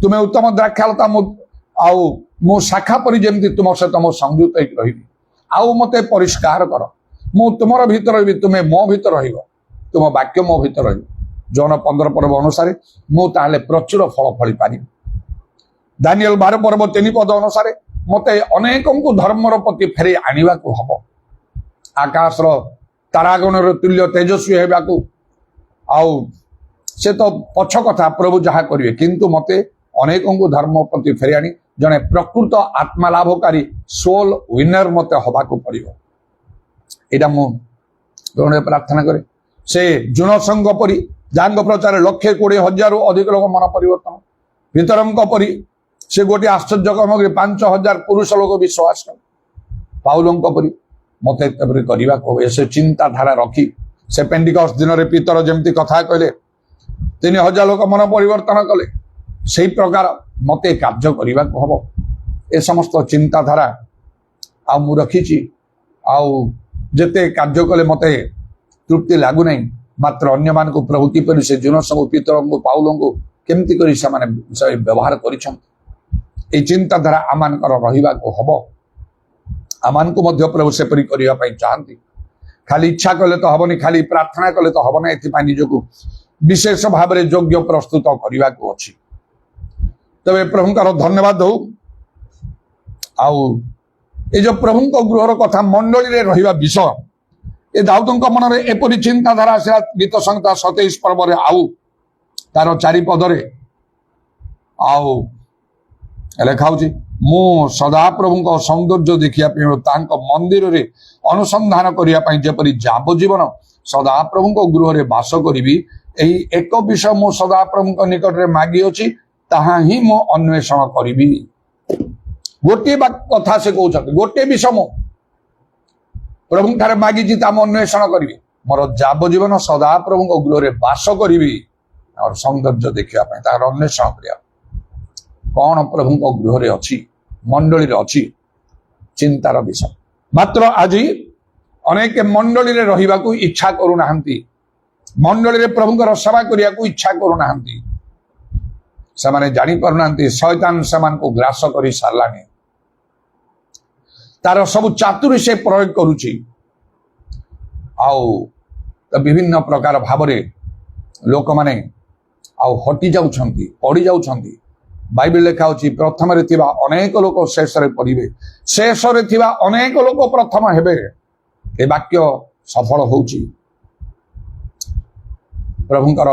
तुम्हें उत्तम द्राक्षालता मो शाखा परी जमी तुम सहित मो संयुक्त रही आउ मत परिष्कार कर मु तुम भीतर रही तुम्हें मो भीतर तुम वाक्य मो भीतर रही जौन 15 पर्व अनुसार मुझे प्रचुर फल फली पारि दानियल 12 पर्व 3 पद अनुसार मत अनेक धर्मर प्रति फेरे आने को हम आकाशर तारागण तुल्य तेजस्वी होगाकू आउ से तो पछ कथा प्रभु जहाँ करेंगे किंतु मते अनेक धर्म प्रति फेरे आनी जने प्रकृत आत्मा लाभकारी सोल विनर मते हवा को पड़ो यहाँ मुझे प्रार्थना करे से जुन संघ परी जहाँ प्रचार 1,20,000 अधिक लोक मन परिवर्तन भीतरंक परी से गोटे आश्चर्य कमग्री 5,000 पुरुष लोक विश्वास कर पाउलंक परी मत करने को से चिंताधारा रखी से पेंटिकस्ट दिन में पितर जमती कथा कहले 3,000 लोक मन परिवर्तन कले से प्रकार मत कार्य करने को हम ए समस्त चिंताधारा आ मु रखी आते कार्य कले मत तृप्ति लगुना मात्र अन्य मान को प्रभु किपर से जुनस को पितर को पाउल को केमती कर व्यवहार कर चिंताधारा आमान को हम आमान को प्रभु सेपरी करने चाहती खाली इच्छा कले तो हबनी खाली प्रार्थना कले तो हबना एथिपाई निजकु विशेष भाव में योग्य प्रस्तुत करने को अच्छी तबे प्रभुंकर धन्यवाद दो आउ ये जो प्रभुंक गृहर कथा मंडली रे रहिबा विषय ए दाऊदଙ୍କ ମନରେ ଏପରି ଚିନ୍ତାଧାରା ଆସିଲା ଗୀତ ସଂହିତା 27 ପର୍ବରେ ଆଉ ତାର ଚାରିପଦରେ ଆଉ ଲେଖା ହେଉଛି ମୁଁ ସଦାପ୍ରଭୁଙ୍କ ସୌନ୍ଦର୍ଯ୍ୟ ଦେଖିବା ପାଇଁ ତାଙ୍କ ମନ୍ଦିରରେ ଅନୁସନ୍ଧାନ କରିବା ପାଇଁ ଯେପରି ଯାବଜୀବନ ସଦାପ୍ରଭୁଙ୍କ ଗୃହରେ ବାସ କରିବି ଏହି ଏକ ବିଷୟ ମୁଁ ସଦାପ୍ରଭୁଙ୍କ ନିକଟରେ ମାଗିଅଛି ତାହା ହିଁ ମୁଁ ଅନ୍ୱେଷଣ କରିବି। ଗୋଟିଏ କଥା ସେ କହୁଛନ୍ତି ଗୋଟିଏ ବିଷୟ ମୁଁ प्रभु ठारे मागिची ता अन्वेषण करी मोर जाबजीवन सदाप्रभुଙ୍କ गृह बास करी और सौंदर्य देखा अन्वेषण करिया कौन प्रभुଙ୍କ गृह अच्छी मंडली अच्छी चिंतार विषय मात्र आज अनेक मंडली रहिबा को इच्छा करूना मंडली प्रभुଙ୍କର सेवा करिया को इच्छा करूना से जानी पारुना शैतान से ग्रास कर सारानी तार सब चातुरी से प्रयोग करुची तो विभिन्न प्रकार भाव लोक माने हटि जाउछंती पड़ी जाउछंती बाइबल लिखा होची प्रथम रे थिबा अनेक लोक शेष रे पड़िबे शेष रे थिबा अनेक लोक प्रथम हेबे ए वाक्य सफल होउची प्रभुंकर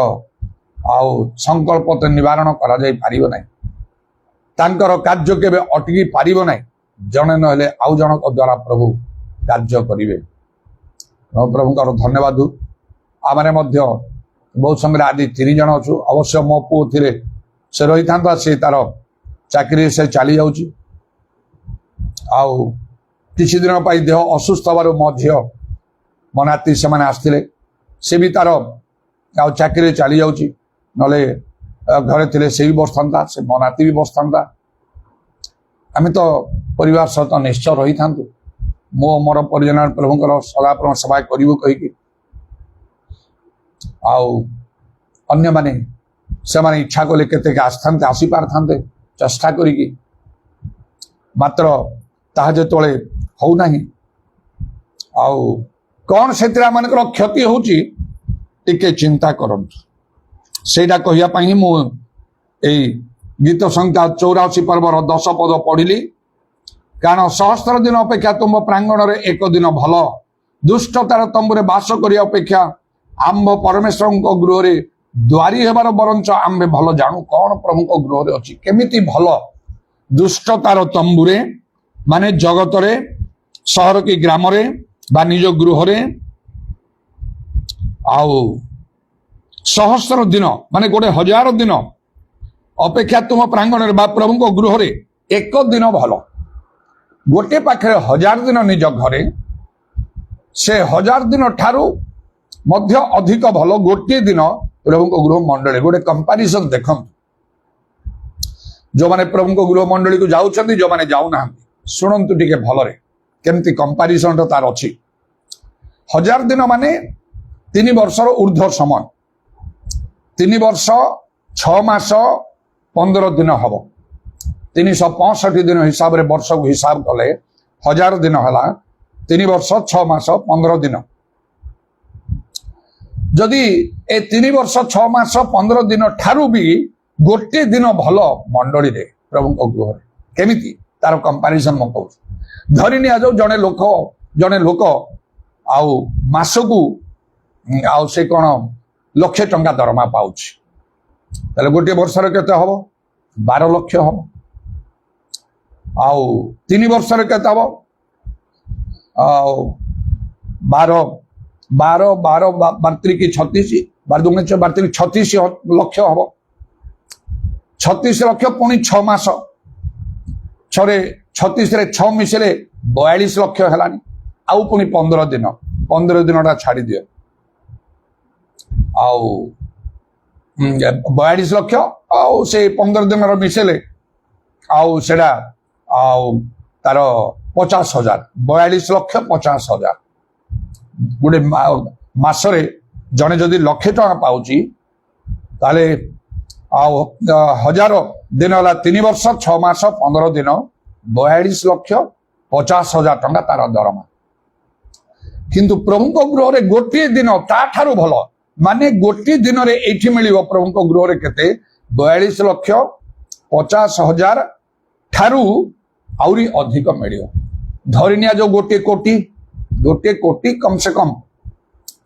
संकल्प तो निवारण करा जाई पारिबो नै तांकर कार्य केबे अटकी पारिबो नै जने नहले आउ जनक द्वारा प्रभु कार्य करिवे प्रभुंकर धन्यवाद आमने मध्य बहुत समय आदि 3 जन अच्छु अवश्य मो पु थिले से रही था से तार चाकरी से चली जाउची आउ किछि दिन पाई देह असुस्थ हबार मध्य मनाती से माने आस्थिले से भी तार आउ चाकरी चली जाउची नले घरे थिले से भी बसथांता से मनाती भी बसथांता आमे तो परिवार सहित निश्चय रही था मो मोर परिजन प्रभुंकर सदाप्रभु सेवा करिवो कहिकी अन्य माने से माने इच्छा कले केते आसथांते आसी पारथांते चेष्टा करिकी मात्र ताहा जेतोले हो नाही कौन से मानकर क्षति होची टिके चिंता करंतु सेटा कहिया पई मु एई गीत संख्या 84 पर्वर 10 पद पढ़िली कारण सहस्र दिन अपेक्षा तुम प्रांगण रे एक दिन भल दुष्टतार तंबुरे बास करिया अपेक्षा आंब परमेश्वर गृह रे द्वारी हेबार बरंच आंबे भल जानू कौन प्रभु गृह रे अछि केमिति भल दुष्टतार तंबुरे माने जगत रे शहर की ग्राम रे बा निज गृह रे सहस्र दिन माने गोटे 1000 दिन अपेक्षा तुम प्रांगण रे बा प्रभु गृह रे एक दिन भल गोटे पाखे 1000 दिन निज घरे से 1000 दिन ठारू मध्य अधिक भल गोटे दिन प्रभु गृह मंडली गोटे कंपैरिजन देखम जो माने प्रभु गृह मंडली को जाउछंती जो माने जाउ ना सुनंतु टिके भलरे केमती कंपैरिजन तार अछि 1000 दिन माने 3 वर्षर ऊर्ध्व समय 3 वर्ष 6 मास 15 दिन हबो 365 दिन हिसाब रे वर्ष को हिसाब कले 1000 दिन हला 3 वर्ष 6 मास 15 दिन जदि ए 3 वर्ष 6 मास 15 दिन ठारू भी गोटे दिन भल मंडली रे प्रभु गृह केमिति तार कंपैरिजन म कहू धरि नि आजो जने लोक आउ मासकू आउ से कोन लक्ष टंका दरमा पाउछि ताले गोटे वर्ष रे केते हबो 12 लाख हबो आउ 3 वर्ष रे केते हबो आउ 12 12 12 32 की 36 12 32 36 लाख हबो 36 लाख पुणी 6 मास छरे 36 रे 6 मिसले 42 लाख हेलानी आउ पुणी 15 दिन छाड़ी दियो आउ 42 लाख आउ से 15 दिन मिसेले आउ सेडा आउ तार 50,000 42 लाख 50,000 गोटे मासरे जने जदि लाख टका पाउची ताले आउ 1000 दिन होला 3 वर्ष 6 मास 15 दिन 42 लाख 50,000 टका तार दरमा किंतु प्रभु गृह रे गोटे दिन ताठारु भल माने गोटे दिन रे एठी मिलिबो प्रभु गृह रे केते 42,50,000 ठारू आउरी अधिक मिलियो धरिनिया जो गोटे कोटी कम से कम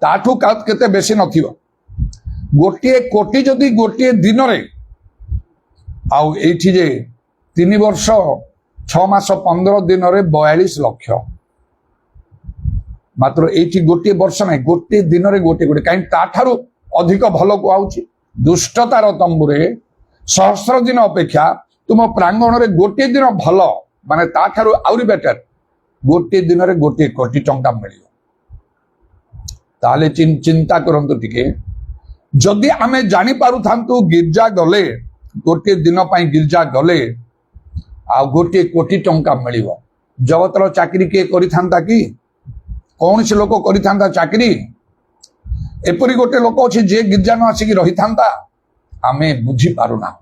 ताठू केते बेसी नथिबो गोटे कोटी जदि गोटे दिन रे आउ एठी जे 3 वर्ष 6 मास 15 दिन रे 42 लाख मात्र एठी गोटे वर्ष नहीं गोटे दिन रे गोटे कहीं ताठारु अधिक भल को आउची दुष्टतार तंबुरे सहस्र दिन अपेक्षा तुम प्रांगण रे गोटे दिन भल माने ताठारु आउरी बेटर गोटे दिन रे गोटे कोटी टंका मिलियो ताले चिंता करंतु टिके जदि आमे जानि पारु थांतु गिरजा गले गोटे दिन पाई गिरजा गले आ गोटे कोटी टंका मिलियो जगतर चाकरी के करि थांता कि कौन से लोक करि थांता चाकरी एपरी गोटे लोक अछि जे गिरजा न आसी कि रहि थांता आमे बुझी पारुना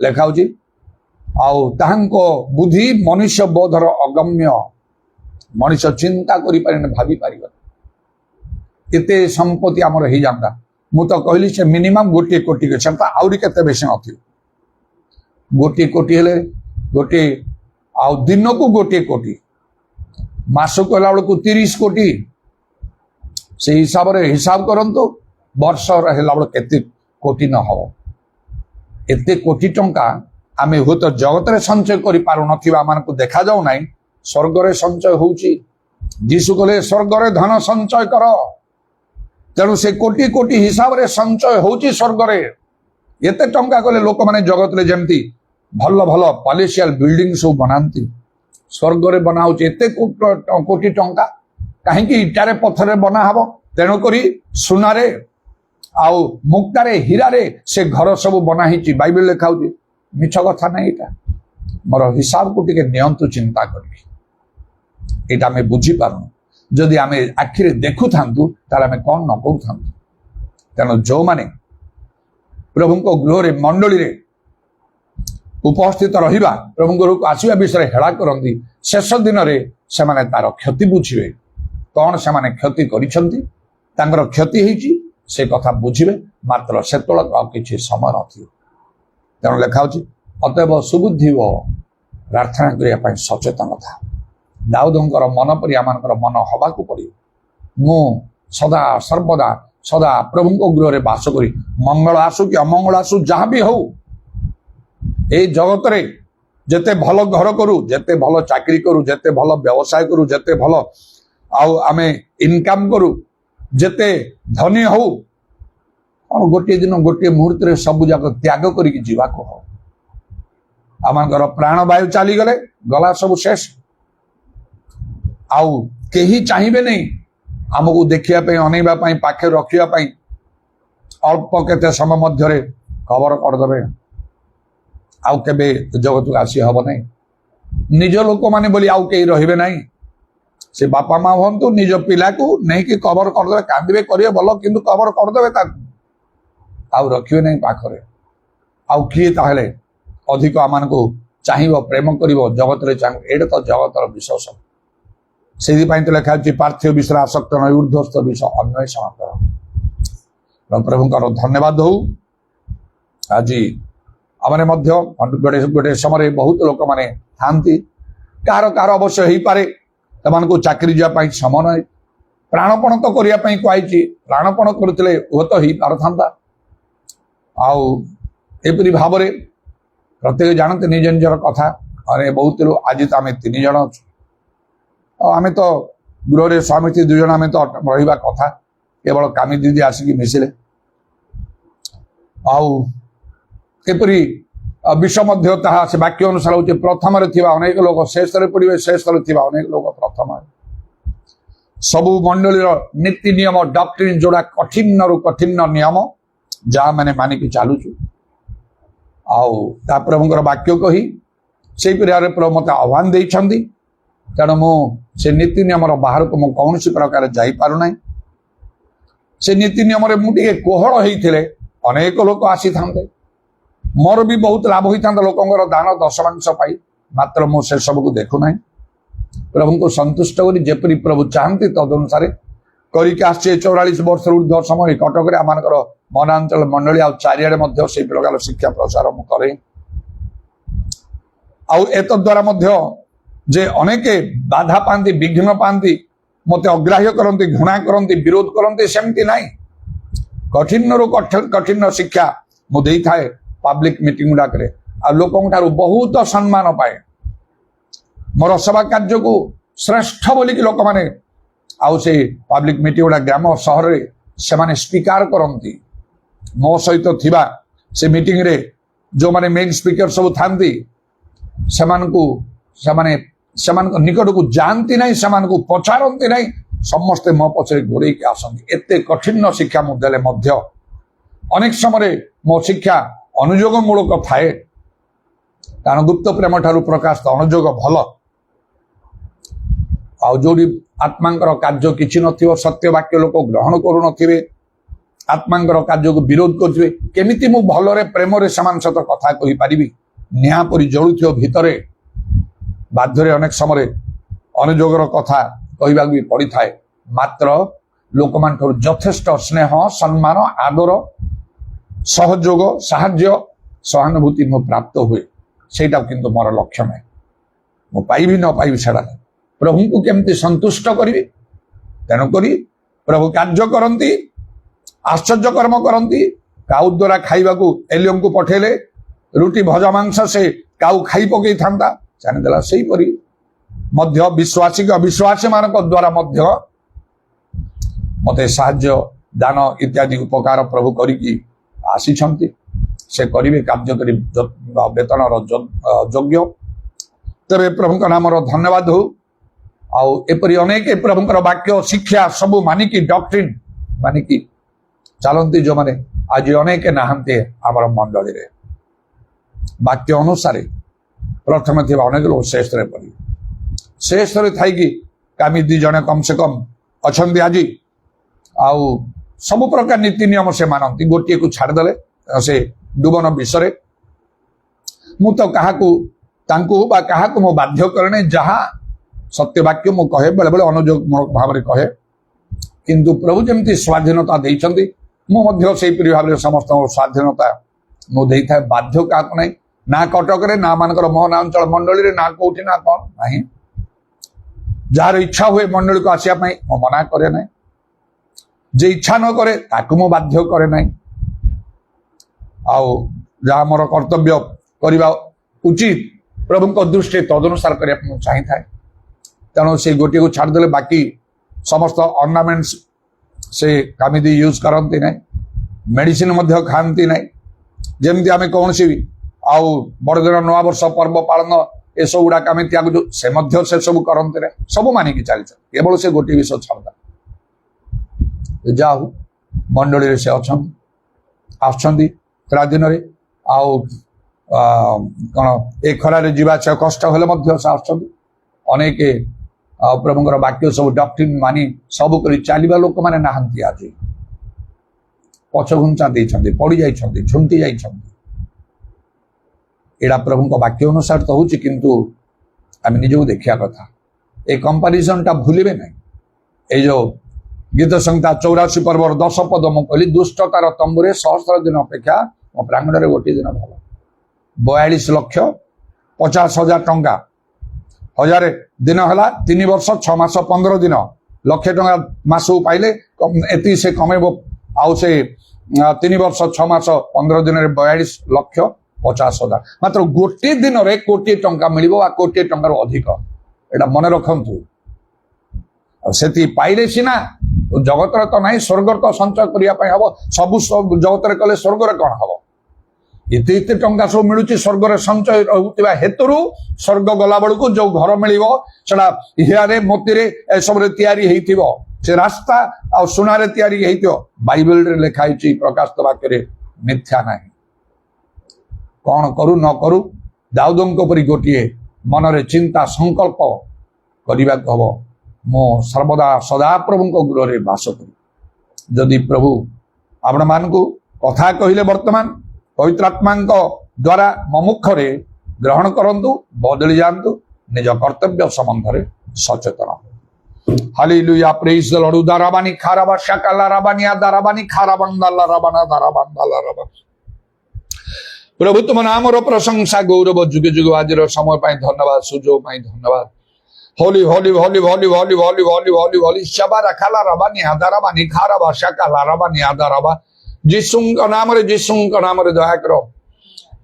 लेखा होची आउ ताहांको बुद्धि मनुष्य बोधर अगम्य मनुष्य चिंता करि पारिने भाबी पारिबो केते संपत्ति हमर हे जांदा मु तो कहली से मिनिमम गोटे कोटी के संता आउरी केते बेसी नथियो गोटे कोटी हेले गोटे आउ दिन को गोटे कोटी मास कहला बेलू 30 कोटी से हिसाब रे हिसाब करंतु वर्ष हेला बेलू केते कोटी न हो एते कोटी टंका आमे हो तो जगत रे संचय करि पारु नथिबा मान को देखा जाउ नाही स्वर्ग रे संचय होउची जीसु कहले स्वर्ग रे धन संचय कर तेणु से कोटी कोटी हिसाब रे संचय होउची स्वर्ग रे एते टंका कहले लोक माने जगत रे जेमती भल भल पॉलिशियल बिल्डिंग सब बनांती स्वर्ग रे बनाउची एते कोटी टंका काहे कि इटारे पत्थर रे बना हबो तेणु करी सुना रे आउ मुक्ता रे हीरा रे से घर सब बना हिची बाइबल लिखाउची मिछ कथा नहीं एटा मोर हिसाब को टिके नियंतु चिंता करी एटा में बुझी पारनु जदि आमे आखिरे देखु थांतु ताले आमे कोन न कहू थांतु तेणु जो माने प्रभु को गृह रे मंडली रे उपस्थित रहिबा प्रभु गृह को आसीबा विषय हेला करंती शेष दिन रे से माने तार क्षति बुझिबे कोन से माने क्षति करिसंती तांगर क्षति हेची से कथा बुझिबे मात्र सेतोल किछि समय नथियो तेणु लेखा होची अतएव सुबुद्धि व प्रार्थना करिया पई सचेतन था दाऊदंकर मन परि आमानकर मन हबा को पड़ी मु सदा सर्वदा सदा प्रभु को गृह रे वास करी मंगल आसु कि अमंगल आसु जहाँ भी हो ए जगत रे जेते भल घर करू जेते भल चाकरी करू जेते भल व्यवसाय करू जेते भल आउ आमे इनकम करू जेते धनी हो और गोटे दिन गोटे मुहूर्त रे सब जाक त्याग करिक जीवा को हो आमानकर प्राण वायु चली गले गला सब शेष आउ केही चाहिबे नहीं हमको देखिया पे अनेबा पई पाखे रखिया पई अल्प केते समय मध्य रे खबर कर देबे आउ केबे जगत को आसी हबो नहीं निज लोक माने बोली आउ केही रहिबे नहीं से बापा माँ हंतु निज पिला को नहीं कि कवर कर देबे कांदिबे करिए भलो किंतु कवर कर देबे ता आउ रखियो नहीं पाखरे आउ किए ताहले अधिक आमान को चाहिबो प्रेम करिवो जगत रे चाह एडे तो जगतर विश्वास से तो लिखा पार्थिव विषय आसक्त न ऊर्ध्वस्त विषय अन्वेषण कर प्रभुଙ୍କର धन्यवाद हो आज आमने मध्य गोटे समय बहुत लोक माने थांती कार कार अवश्य हो पारे को चाकरी जापाई समय ना प्राणपण तो करने कही प्राणपण करते हुए तो हो पारथा आउपरी भाव में प्रत्येक जानते निज निजर कथा अरे बहुत लोग आज तो आम 3 जन अच्छु आमे तो गृह रे स्वामी थी 2 जन आमे तो रहिबा कथा केवल कामी दीदी आसिक मिसिले आउ एपरी विश्व मध्य ताहा से वाक्य अनुसार होचे प्रथम रे थिबा अनेक लोग शेष रे पड़िबे शेष रे थिबा अनेक लोग प्रथम सबु मंडली रो नीति नियम डॉक्ट्रिन जोड़ा कठिन रु कठिन नियम जा माने मानिक चालुचु आउ ता प्रभुଙ୍କର वाक्य कही से परिवार प्रभु मते आह्वान देइछंदी तेणु मु से नीति नियम बाहर को मु कौन प्रकार जाई पारु नाही से नीति नियम रे मु टिके कोहळ होइथिले अनेक लोक आसी थांते मोर भी बहुत लाभ होता लोकंर दान दशमांश पाई मात्र मु से सब को देखु नाही प्रभु को संतुष्ट करी जेपरी प्रभु चाहती तदनुसार करके आसे 44 वर्ष ऊर्ध समय कटक आम मनांचल मंडली आ चारिड़े से प्रकार शिक्षा प्रसार करे द्वारा जे अनेके बाधा पाती विघ्न पाती मते अग्राह्य करती घृणा करती विरोध करती सेमती नाई कठिन रु कठिन शिक्षा मुझे थाए पब्लिक मीटिंग गुड़ाक आ लोक बहुत सम्मान पाए मोर सभा कार्य को श्रेष्ठ बोलिक लोक मैंने आउ से पब्लिक मीटिंग गुड़ा ग्राम सहर से माने स्वीकार करती मो सहित थिबा से मीटिंग रे जो माने मेन स्पीकर सब थांती निकट को जानती नहीं से पचारती नहीं समस्ते मो पछरे गोड़े आसती एते कठिन शिक्षा मुदेले मध्य अनेक समय मो शिक्षा अनुयोगमूलक थाए कारण गुप्त प्रेम ठारू प्रकाश अनुयोग भल आउरी आत्मांकर कार्य किछि नथिबो सत्य वाक्य लोक ग्रहण करू नथिबे आत्मांकर कार्य को विरोध करुवे केमिति मु भलरे प्रेमरे समान सत कथा कहि परिबि निया परि जळुथियो भितरे बाध्यरे अनेक समय अनुयोगर कथा कहबा भी पड़ी थाए मात्र लोक मान यथेष्ट स्नेह सम्मान आदर सहयोग साहाय्य सहानुभूति मो प्राप्त हुए सेटा किंतु मोर लक्ष्य नहीं मो पाइबी न पाइबी सेटा नहीं प्रभु को केमती संतुष्ट करी तेणुक प्रभु कार्य करती आश्चर्य कर्म करती काउ द्वारा खाइबा को एलियम को पठेले रुटी भजा मांस से काउ खाई पकई था जानीदेला से मध्य विश्वासी के अविश्वासी मान द्वारा मध्य मते साहाय्य दान इत्यादि उपकार प्रभु करिकी आसीछंती से करिवे कार्य करी वेतन योग्य तेरे प्रभु का नाम धन्यवाद हो आउ एपरी अनेक प्रभुंकर वाक्य शिक्षा सबू मानिकी डॉक्ट्रिन मानिकी चलती जो माने आज अनेक नहांती आमर मंडली रे वाक्य अनुसार प्रथम थी अनेक लोग शेष पड़े शेष थी कामी दी जने कम से कम अच्छा आज आउ सब प्रकार नीति नियम से मानती गोटे को छाड़देले से डुबन विषय मु तो क्या मो बाध्य करने जहाँ सत्य वाक्य मु कहे बेले बेले अनुयोग भाव में कहे किंतु प्रभु जमी स्वाधीनता देइछंती मु मध्य सेहीपरि भाव में समस्त स्वाधीनता मुझे था बाध्य क्या नहीं ना कटक ना मानकर मोहनांचल मंडली ना कौटी ना कौन ना जार इच्छा हुए मंडली को आसिया मो मना करे ना जे इच्छा न करे ताकू मो बाध्य करे ना आउ जहाँ मोर कर्तव्य करवा उचित प्रभु को दृष्टि तदनुसार करने चाहिए था तेणु से गोटे को छाड़देले बाकी समस्त अर्नामेंट्स से कामिदी यूज करती ना मेडिसिन खाती ना जमती आम कौन सी आउ बड़दिन नुआ वर्ष पर्व पालन ए सब गुड़ा आम त्याग से सब करते ना सब मानिकी चली केवल से गोटे विषय छाड़ा जाऊ मंडली से अच्छा दिन आउ कौन ए खरारे जीवास कष्ट हेल्ले से अनेक प्रभुंर वाक्य सब डॉक्ट्रिन मानी सब कर चलवा लोक मैंने नहांती आज पछ घुंचा देइछंती पड़ी जाइछंती झुंटी जाइछंती एडा प्रभु वाक्य अनुसार तो होची किंतु आम निजको देखिया कथा ए कंपैरिजन टा भूलिबे नहीं ए जो गीत संहिता 84 पर्वर 10 पद मु कहली दुष्टतार तंबुरे सहस्र दिन अपेक्षा मो प्रांगण रे गोटे दिन भल 42 लाख 50,000 टंका हजार दिन है 3 वर्ष 6 मास 15 दिन लक्षे टंका मासू पाइले एति से कमेब आउ से 3 वर्ष 6 मास 15 दिन 42 लाख 50,000 मात्र गोटे दिन रे कोटी टंका मिलिबो आ कोटी टंका अधिक एटा मन रखंतु सेति पाइले सिना जगतर तो नहीं स्वर्ग तो संचय करने हम सब जगत कले स्वर्ग कौन हम इते टंका सब मिलूँ स्वर्ग संचय होता हेतु स्वर्ग गला बेलू जो घर मिल हीरे मोती सब से रास्ता आ सुना बाइबल रे लिखाई प्रकाश वाक्य मिथ्या ना कौन करू न करू दाऊदों परी गोटे मनरे चिंता संकल्प करने हम मो सर्वदा सदा प्रभु गृह में बास करी जदि प्रभु आपण मान को कथा कहले वर्तमान पवित्रात्मा द्वारा मो मुखरे ग्रहण करंतु बदली जातु निज कर्तव्य संबंध में ସଚେତନ। ହାଲେଲୁୟା, ପ୍ରେଜ୍ ଦ ଲର୍ଡ। ଉଦାରାବାନି ଖାରାବା ଶାକାଲା ରାବାନିଆ ଦାରାବାନି ଖାରାବାନ୍ଦାଲା ରାବାନା ଦାରାବାନ୍ଦାଲା ରାବା। ପ୍ରଭୁ ତୁମ ନାମର ପ୍ରଶଂସା ଗୌରବ ଯୁଗ ଯୁଗ। ଆଜିର ସମୟ ପାଇଁ ଧନ୍ୟବାଦ, ସୁଯୋଗ ପାଇଁ ଧନ୍ୟବାଦ। ହୋଲି ହୋଲି ହୋଲି ହୋଲି ହୋଲି ହୋଲି ହୋଲି ହୋଲି ହୋଲି ଶବାରା ଖାଲା ରାବାନି ଆଦାରାବାନି ଖାରାବା ଶାକାଲା ରାବାନି ଆଦାରାବା। ଯୀଶୁଙ୍କ ନାମରେ ଦୟା କର।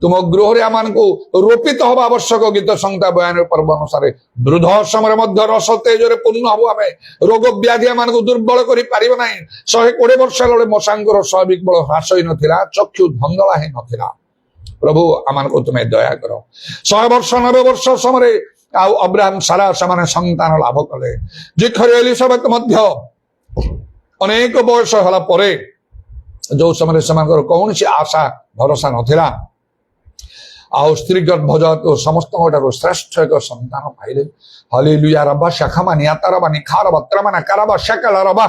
तुम गृह आमको रोपित हवा आवश्यक गीत संहिता बयान पर्व अनुसार वृद्ध समय रस तेजरे पूर्ण हबु। आम रोग व्याधि आम दुर्बल कर 120 वर्ष मशांगर स्वाभाविक बल ह्रास ही नाला, चक्षु धंधला ही नाला। प्रभु आम को तुम्हें दया कर। 100 वर्ष 90 वर्ष समय अब्राहम सारा से संतान लाभ कले। जिखरी एलिजाबेथ अनेक बयस होला परे जो समय से कौन सी आशा भरोसा नथिला आउ स्त्री गर्भजात समस्त श्रेष्ठ एक संतान पाइले। हालेलुया रबा शाखा नियातारा निखार बत्रमाना काराबा शाकाला रबा।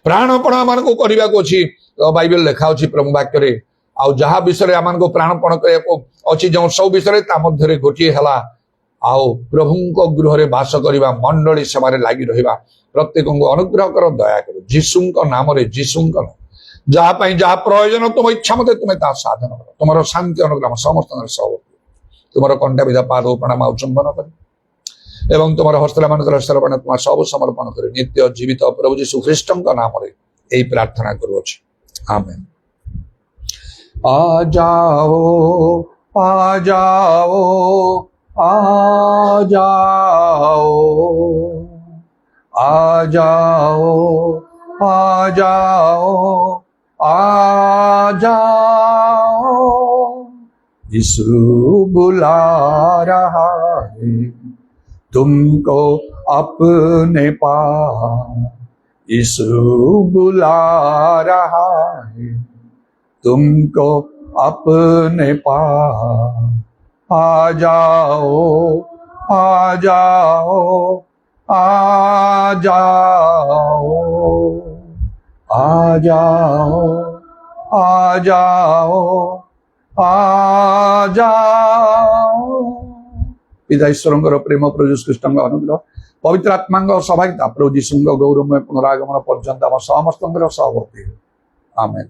प्राणपण आम को करने को अच्छी बाइबल लिखा अच्छी प्रभु वाक्य आउ जहा विषय आम को प्राणपण करने अच्छी जो सब विषय मध्य गोटे है आउ प्रभु गृह बास करवा मंडली सेवा लगी रहा प्रत्येक को अनुग्रह कर दया कर जीशुଙ୍କ नाम जीशुଙ୍କ नाम जहाँ जहाँ प्रयोजन तुम इच्छा मत तुम्हें साधन कर। तुम शांति अनुग्रह समस्त तुम कंटा विधा पाद प्रणाम चुंबन कर एवं तुम हस्तला मान हस्तर्पण तुम सब समर्पण कर नित्य जीवित प्रभु यीशु ख्रीष्ट नाम यही प्रार्थना करुँच आमेन। आ जाओ आ जाओ आ जाओ आ जाओ आ जाओ आ जाओ। यीशु बुला रहा है तुमको अपने पास। यीशु बुला रहा है तुमको अपने पास। आ जाओ आ जाओ आ जाओ आ जाओ आ जाओ आ जाओ। पिता ईश्वर प्रेम प्रभु यीशु ख्रीष्ट अनुग्रह पवित्र आत्मा सहभागिता प्रभु यीशु गौरवमय पुनरागमन पर्यंत समस्त सहवर्ती आमेन।